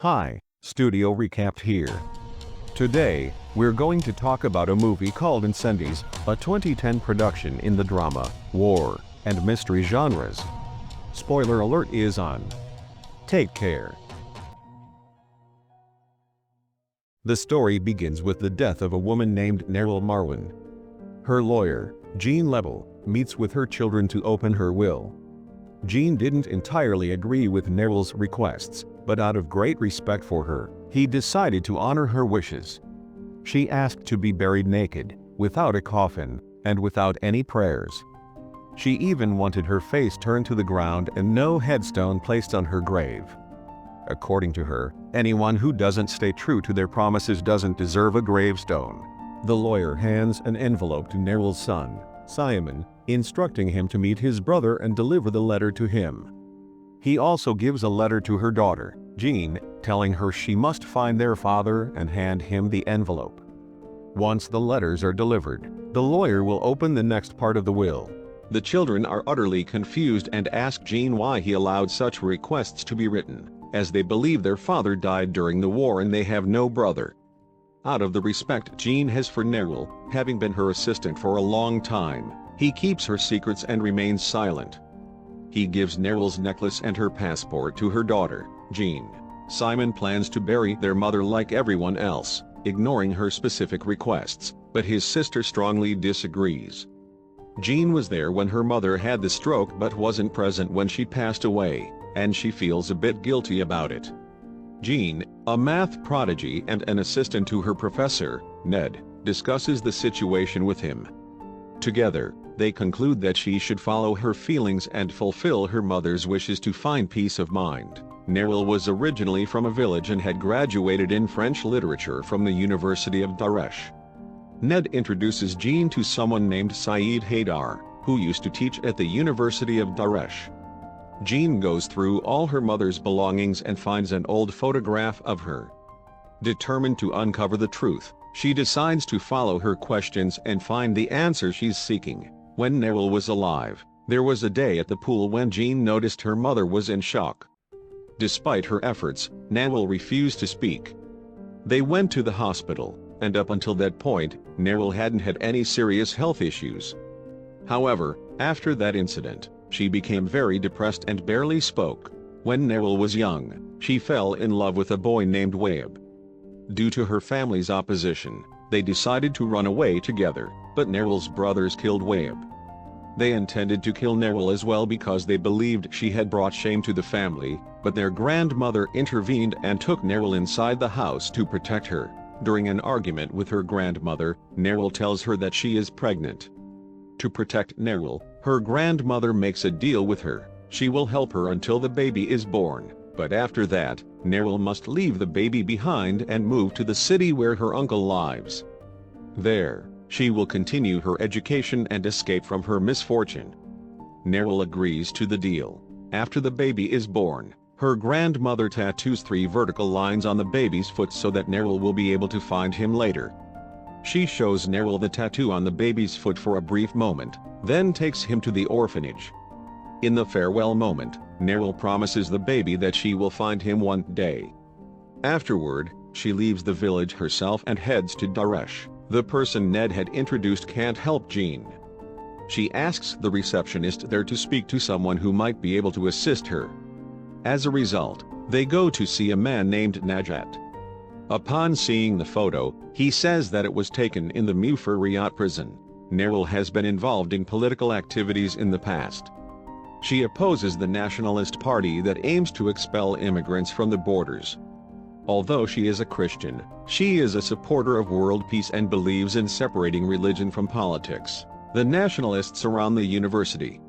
Hi, Studio Recapped here. Today, we're going to talk about a movie called Incendies, a 2010 production in the drama, war, and mystery genres. Spoiler alert is on. Take care. The story begins with the death of a woman named Nawal Marwan. Her lawyer, Jeanne Lebel, meets with her children to open her will. Jeanne didn't entirely agree with Nawal's requests, but out of great respect for her, he decided to honor her wishes. She asked to be buried naked, without a coffin, and without any prayers. She even wanted her face turned to the ground and no headstone placed on her grave. According to her, anyone who doesn't stay true to their promises doesn't deserve a gravestone. The lawyer hands an envelope to Nawal's son, Simon, instructing him to meet his brother and deliver the letter to him. He also gives a letter to her daughter, Jeanne, telling her she must find their father and hand him the envelope. Once the letters are delivered, the lawyer will open the next part of the will. The children are utterly confused and ask Jeanne why he allowed such requests to be written, as they believe their father died during the war and they have no brother. Out of the respect Jeanne has for Nawal, having been her assistant for a long time, he keeps her secrets and remains silent. He gives Nawal's necklace and her passport to her daughter, Jeanne. Simon plans to bury their mother like everyone else, ignoring her specific requests, but his sister strongly disagrees. Jeanne was there when her mother had the stroke but wasn't present when she passed away, and she feels a bit guilty about it. Jeanne, a math prodigy and an assistant to her professor, Ned, discusses the situation with him. Together, they conclude that she should follow her feelings and fulfill her mother's wishes to find peace of mind. Nawal was originally from a village and had graduated in French literature from the University of Daresh. Ned introduces Jeanne to someone named Saeed Haidar, who used to teach at the University of Daresh. Jeanne goes through all her mother's belongings and finds an old photograph of her. Determined to uncover the truth, she decides to follow her questions and find the answer she's seeking. When Nawal was alive, there was a day at the pool when Jeanne noticed her mother was in shock. Despite her efforts, Nawal refused to speak. They went to the hospital, and up until that point, Nawal hadn't had any serious health issues. However, after that incident, she became very depressed and barely spoke. When Nawal was young, she fell in love with a boy named Wahab. Due to her family's opposition, they decided to run away together, but Nawal's brothers killed Wahab. They intended to kill Nawal as well because they believed she had brought shame to the family, but their grandmother intervened and took Nawal inside the house to protect her. During an argument with her grandmother, Nawal tells her that she is pregnant. To protect Nawal, her grandmother makes a deal with her. She will help her until the baby is born, but after that, Nawal must leave the baby behind and move to the city where her uncle lives. There, she will continue her education and escape from her misfortune. Nawal agrees to the deal. After the baby is born, her grandmother tattoos 3 vertical lines on the baby's foot so that Nawal will be able to find him later. She shows Nawal the tattoo on the baby's foot for a brief moment, then takes him to the orphanage. In the farewell moment, Nawal promises the baby that she will find him one day. Afterward, she leaves the village herself and heads to Daresh. The person Ned had introduced can't help Jeanne. She asks the receptionist there to speak to someone who might be able to assist her. As a result, they go to see a man named Najat. Upon seeing the photo, he says that it was taken in the Mufuriyat prison. Nawal has been involved in political activities in the past. She opposes the nationalist party that aims to expel immigrants from the borders. Although she is a Christian, she is a supporter of world peace and believes in separating religion from politics. The nationalists surround the university.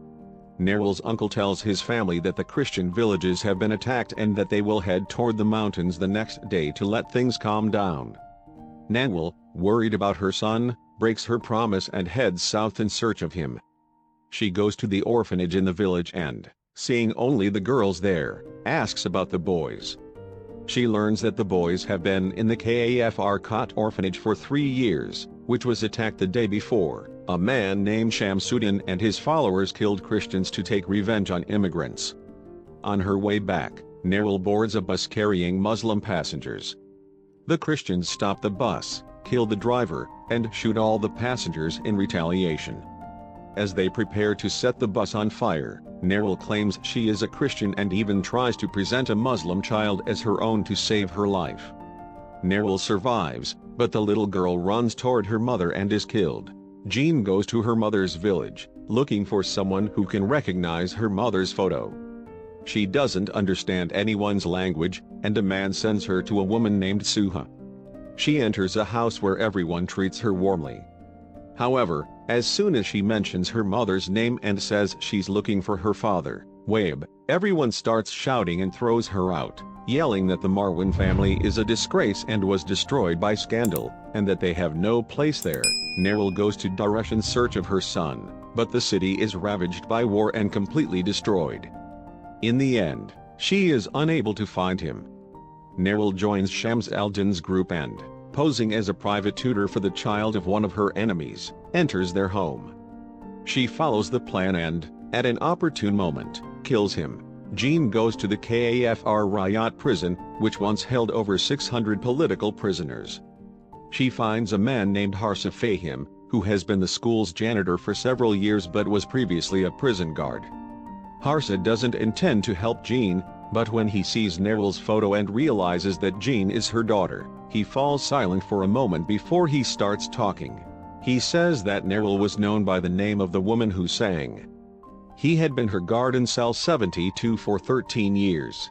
Nawal's uncle tells his family that the Christian villages have been attacked and that they will head toward the mountains the next day to let things calm down. Nawal, worried about her son, breaks her promise and heads south in search of him. She goes to the orphanage in the village and, seeing only the girls there, asks about the boys. She learns that the boys have been in the Kafr Kot orphanage for 3 years, which was attacked the day before. A man named Shamsuddin and his followers killed Christians to take revenge on immigrants. On her way back, Nawal boards a bus carrying Muslim passengers. The Christians stop the bus, kill the driver, and shoot all the passengers in retaliation. As they prepare to set the bus on fire, Nawal claims she is a Christian and even tries to present a Muslim child as her own to save her life. Nawal survives, but the little girl runs toward her mother and is killed. Jeanne goes to her mother's village, looking for someone who can recognize her mother's photo. She doesn't understand anyone's language, and a man sends her to a woman named Suha. She enters a house where everyone treats her warmly. However, as soon as she mentions her mother's name and says she's looking for her father, Waib, everyone starts shouting and throws her out, yelling that the Marwan family is a disgrace and was destroyed by scandal, and that they have no place there. Nawal goes to Daresh in search of her son, but the city is ravaged by war and completely destroyed. In the end, she is unable to find him. Nawal joins Shams al-Din's group and, posing as a private tutor for the child of one of her enemies, enters their home. She follows the plan and, at an opportune moment, kills him. Jeanne goes to the Kafr Rayat prison, which once held over 600 political prisoners. She finds a man named Harsa Fahim, who has been the school's janitor for several years but was previously a prison guard. Harsa doesn't intend to help Jeanne, but when he sees Nawal's photo and realizes that Jeanne is her daughter, he falls silent for a moment before he starts talking. He says that Nawal was known by the name of the woman who sang. He had been her guard in cell 72 for 13 years.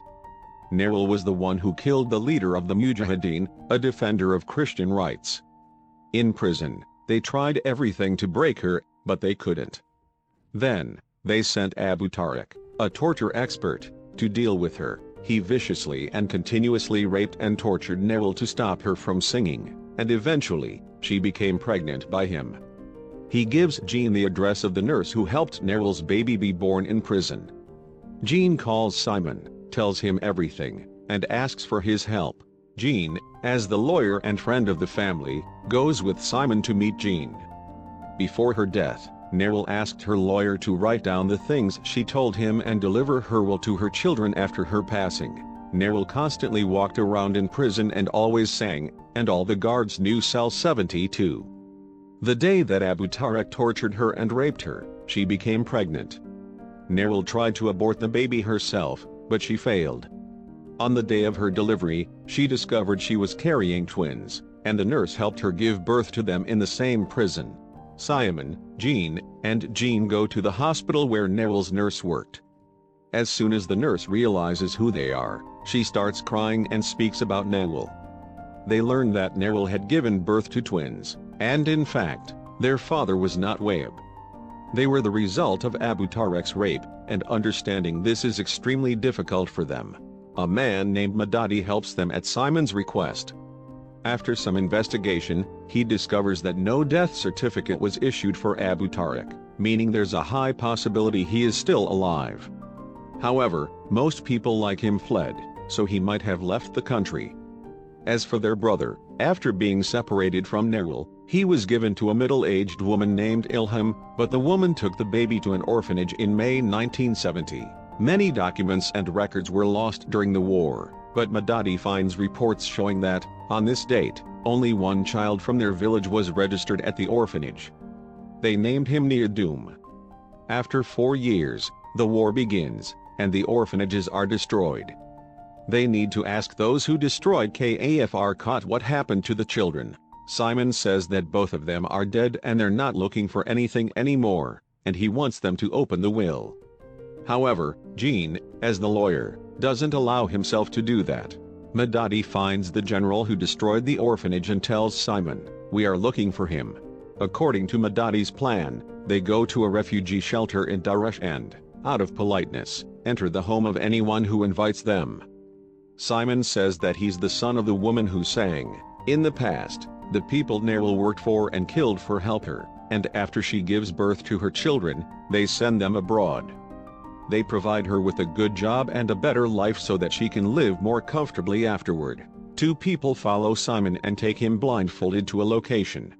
Nawal was the one who killed the leader of the Mujahideen, a defender of Christian rights. In prison, they tried everything to break her, but they couldn't. Then, they sent Abu Tariq, a torture expert, to deal with her. He viciously and continuously raped and tortured Nawal to stop her from singing, and eventually, she became pregnant by him. He gives Jeanne the address of the nurse who helped Nawal's baby be born in prison. Jeanne calls Simon, tells him everything, and asks for his help. Jeanne, as the lawyer and friend of the family, goes with Simon to meet Jeanne. Before her death, Nawal asked her lawyer to write down the things she told him and deliver her will to her children after her passing. Nawal constantly walked around in prison and always sang, and all the guards knew cell 72. The day that Abu Tariq tortured her and raped her, she became pregnant. Nawal tried to abort the baby herself, but she failed. On the day of her delivery, she discovered she was carrying twins, and the nurse helped her give birth to them in the same prison. Simon, Jeanne, and Jeanne go to the hospital where Nawal's nurse worked. As soon as the nurse realizes who they are, she starts crying and speaks about Nawal. They learn that Nawal had given birth to twins, and in fact, their father was not Waib. They were the result of Abu Tariq's rape, and understanding this is extremely difficult for them. A man named Madadi helps them at Simon's request. After some investigation, he discovers that no death certificate was issued for Abu Tariq, meaning there's a high possibility he is still alive. However, most people like him fled, so he might have left the country. As for their brother, after being separated from Nawal, he was given to a middle-aged woman named Ilham, but the woman took the baby to an orphanage in May 1970. Many documents and records were lost during the war, but Madadi finds reports showing that, on this date, only one child from their village was registered at the orphanage. They named him Niadum. After 4 years, the war begins, and the orphanages are destroyed. They need to ask those who destroyed Kafr Kot what happened to the children. Simon says that both of them are dead and they're not looking for anything anymore, and he wants them to open the will. However, Jeanne, as the lawyer, doesn't allow himself to do that. Madadi finds the general who destroyed the orphanage and tells Simon, "We are looking for him." According to Madadi's plan, they go to a refugee shelter in Daresh and, out of politeness, enter the home of anyone who invites them. Simon says that he's the son of the woman who sang. In the past, the people Nawal worked for and killed for help her, and after she gives birth to her children, they send them abroad. They provide her with a good job and a better life so that she can live more comfortably afterward. 2 people follow Simon and take him blindfolded to a location.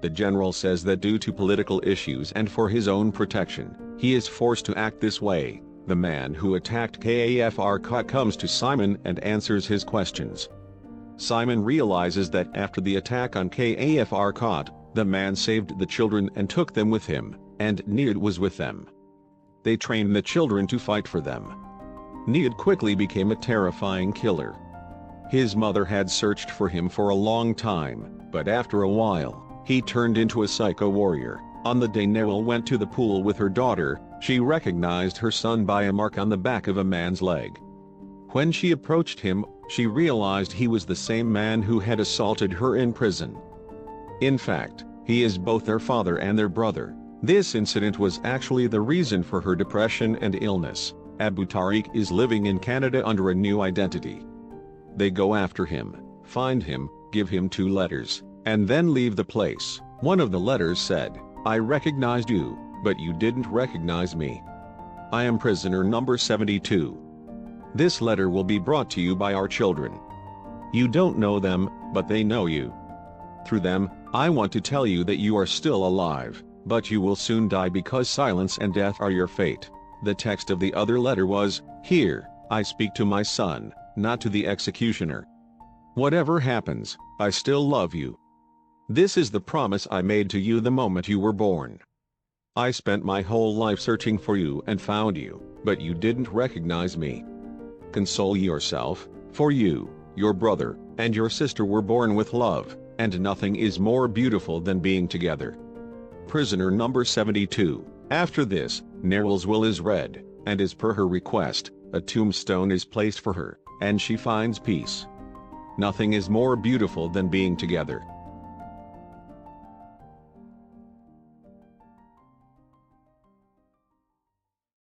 The general says that due to political issues and for his own protection, he is forced to act this way. The man who attacked Kafr comes to Simon and answers his questions. Simon realizes that after the attack on Kafr, the man saved the children and took them with him, and Nawal was with them. They trained the children to fight for them. Nawal quickly became a terrifying killer. His mother had searched for him for a long time, but after a while, he turned into a psycho warrior. On the day Nawal went to the pool with her daughter, she recognized her son by a mark on the back of a man's leg. When she approached him, she realized he was the same man who had assaulted her in prison. In fact, he is both their father and their brother. This incident was actually the reason for her depression and illness. Abu Tariq is living in Canada under a new identity. They go after him, find him, give him 2 letters, and then leave the place. One of the letters said, "I recognized you, but you didn't recognize me. I am prisoner number 72. This letter will be brought to you by our children. You don't know them, but they know you. Through them, I want to tell you that you are still alive, but you will soon die because silence and death are your fate." The text of the other letter was, "Here, I speak to my son, not to the executioner. Whatever happens, I still love you. This is the promise I made to you the moment you were born. I spent my whole life searching for you and found you, but you didn't recognize me. Console yourself, for you, your brother, and your sister were born with love, and nothing is more beautiful than being together." Prisoner number 72. After this, Nawal's will is read, and as per her request, a tombstone is placed for her, and she finds peace. Nothing is more beautiful than being together.